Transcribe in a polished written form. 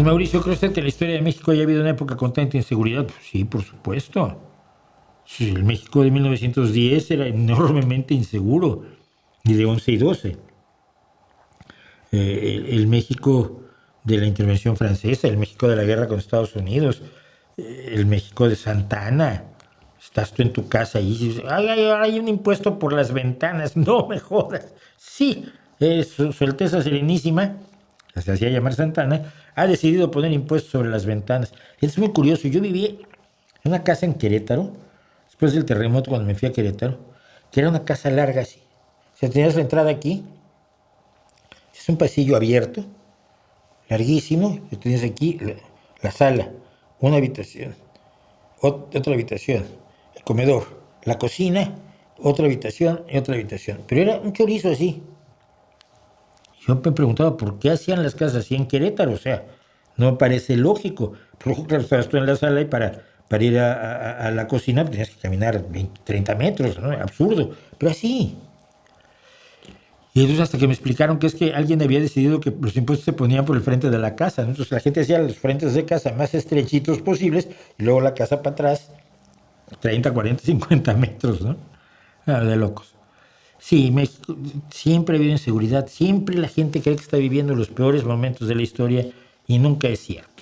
Mauricio, ¿cree usted que en la historia de México haya habido una época con tanta inseguridad? Pues sí, por supuesto. Sí, el México de 1910 era enormemente inseguro, y de 11 y 12. El México de la intervención francesa, el México de la guerra con Estados Unidos, el México de Santa Ana. Estás tú en tu casa y dices, ay, ay, hay un impuesto por las ventanas, no me jodas. Sí, su Alteza Serenísima, que se hacía llamar Santana, ha decidido poner impuestos sobre las ventanas. Es muy curioso, yo viví en una casa en Querétaro, después del terremoto cuando me fui a Querétaro, que era una casa larga así. O sea, tenías la entrada aquí, es un pasillo abierto, larguísimo, y tienes aquí la sala, una habitación, otra habitación, el comedor, la cocina, otra habitación y otra habitación. Pero era un chorizo así. Yo me preguntaba por qué hacían las casas así en Querétaro, o sea, no parece lógico. Pero claro, estabas tú en la sala y para ir a la cocina tenías que caminar 20, 30 metros, ¿no? Absurdo, pero así. Y entonces hasta que me explicaron que es que alguien había decidido que los impuestos se ponían por el frente de la casa, ¿no? Entonces la gente hacía los frentes de casa más estrechitos posibles y luego la casa para atrás, 30, 40, 50 metros, ¿no? Ah, de locos. Sí, México siempre ha habido inseguridad, siempre la gente cree que está viviendo los peores momentos de la historia y nunca es cierto.